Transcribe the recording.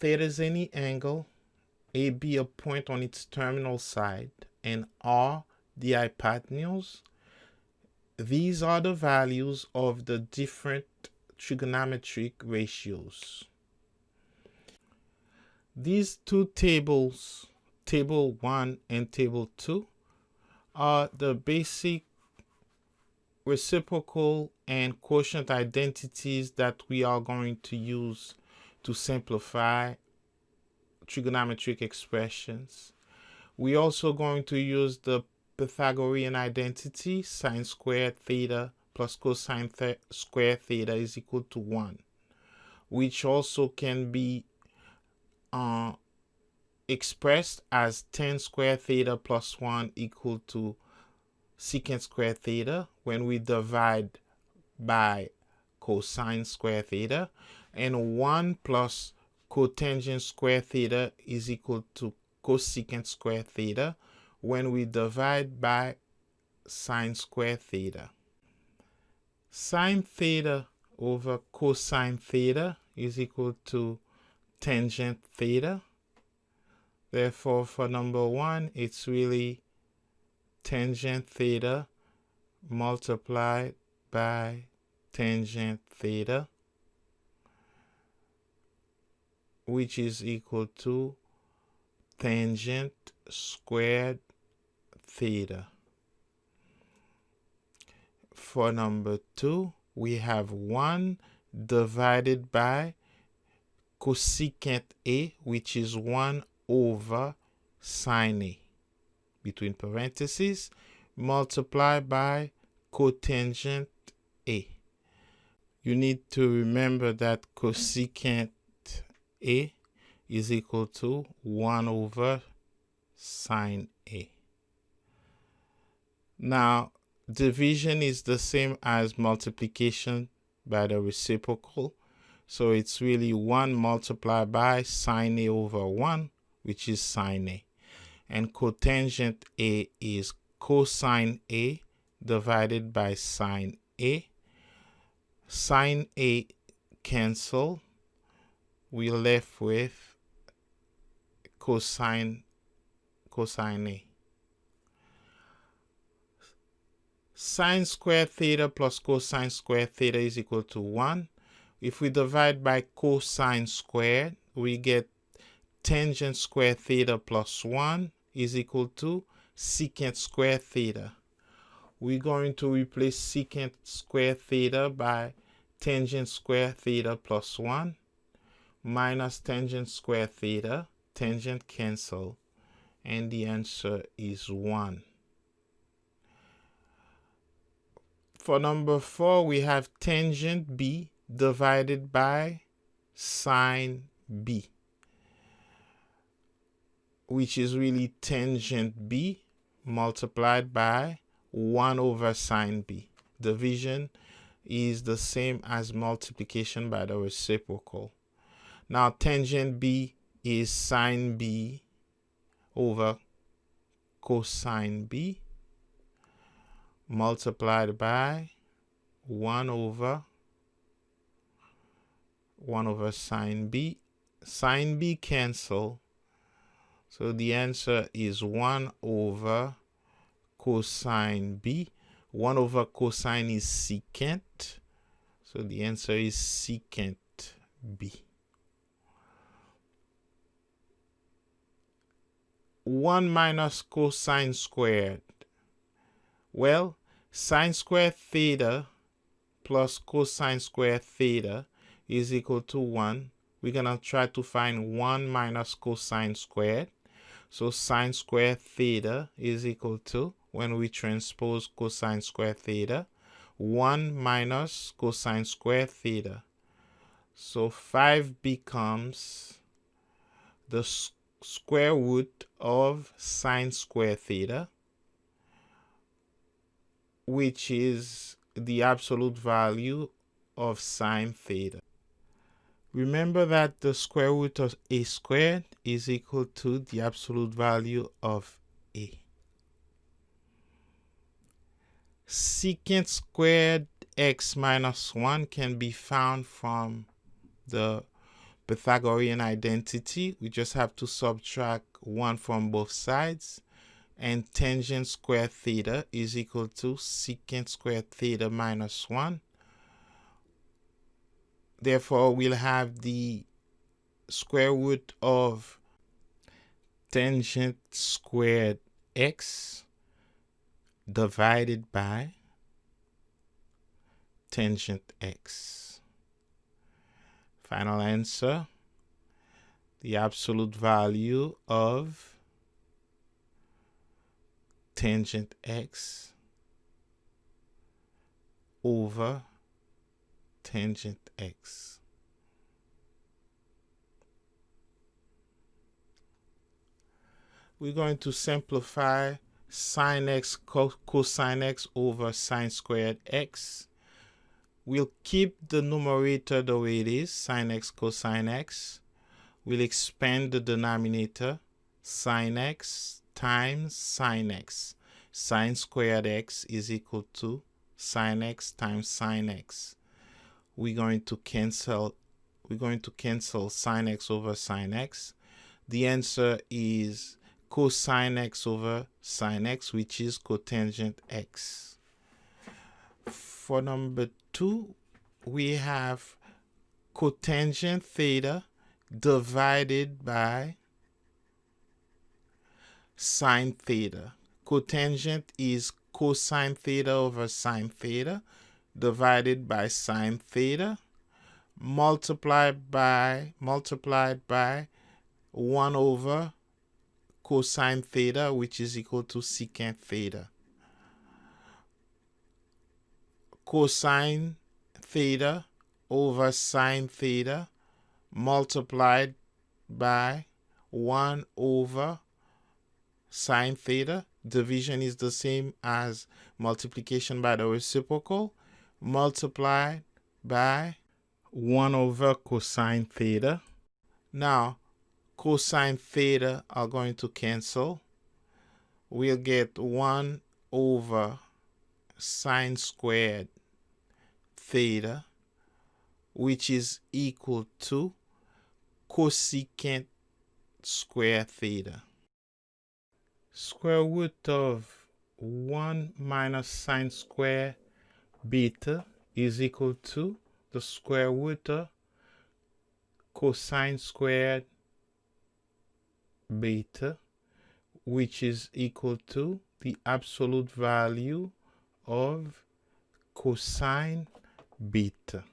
theta is any angle, AB a point on its terminal side, and R the hypotenuse. These are the values of the different trigonometric ratios. These two tables, Table 1 and Table 2, are the basic reciprocal and quotient identities that we are going to use to simplify trigonometric expressions. We're also going to use the Pythagorean identity, sine squared theta plus cosine squared theta is equal to 1, which also can be expressed as tan squared theta plus 1 equal to secant squared theta when we divide by cosine squared theta, and 1 plus cotangent squared theta is equal to cosecant squared theta when we divide by sine squared theta. Sine theta over cosine theta is equal to tangent theta. Therefore, for number 1, it's really tangent theta multiplied by tangent theta, which is equal to tangent squared theta. For number 2, we have 1 divided by cosecant A, which is 1 over sine A, between parentheses, multiplied by cotangent A. You need to remember that cosecant A is equal to 1 over sine A. Now, division is the same as multiplication by the reciprocal. So it's really 1 multiplied by sine A over 1, which is sine A. And cotangent A is cosine A divided by sine A. Sine A cancel. We're left with cosine A. Sine squared theta plus cosine squared theta is equal to 1. If we divide by cosine squared, we get tangent squared theta plus 1 is equal to secant squared theta. We're going to replace secant squared theta by tangent squared theta plus 1 minus tangent squared theta. Tangent cancel, and the answer is 1. For number 4, we have tangent B divided by sine B, which is really tangent B multiplied by 1 over sine B. Division is the same as multiplication by the reciprocal. Now, tangent B is sine B over cosine B multiplied by 1 over sine B. Sine B cancel. So the answer is 1 over cosine B. 1 over cosine is secant. So the answer is secant B. 1 minus cosine squared. Well, sine squared theta plus cosine squared theta is equal to 1. We're going to try to find 1 minus cosine squared. So sine squared theta is equal to, when we transpose cosine squared theta, 1 minus cosine squared theta. So 5 becomes the square root of sine squared theta, which is the absolute value of sine theta. Remember that the square root of a squared is equal to the absolute value of a. Secant squared x minus 1 can be found from the Pythagorean identity. We just have to subtract 1 from both sides. And tangent square theta is equal to secant square theta minus 1. Therefore, we'll have the square root of tangent squared x divided by tangent x. Final answer, the absolute value of tangent x over tangent x. We're going to simplify sine x cosine x over sine squared x. We'll keep the numerator the way it is, sine x cosine x. We'll expand the denominator, sine x times sine x. Sine squared x is equal to sine x times sine x. We're going to cancel sine x over sine x. The answer is cosine x over sine x, which is cotangent x. For number 2, we have cotangent theta divided by sine theta. Cotangent is cosine theta over sine theta divided by sine theta multiplied by 1 over cosine theta, which is equal to secant theta. Cosine theta over sine theta multiplied by 1 over sine theta. Division is the same as multiplication by the reciprocal, multiplied by 1 over cosine theta. Now, cosine theta are going to cancel. We'll get 1 over sine squared theta, which is equal to cosecant square theta. Square root of 1 minus sine square beta is equal to the square root of cosine squared beta, which is equal to the absolute value of cosine beta.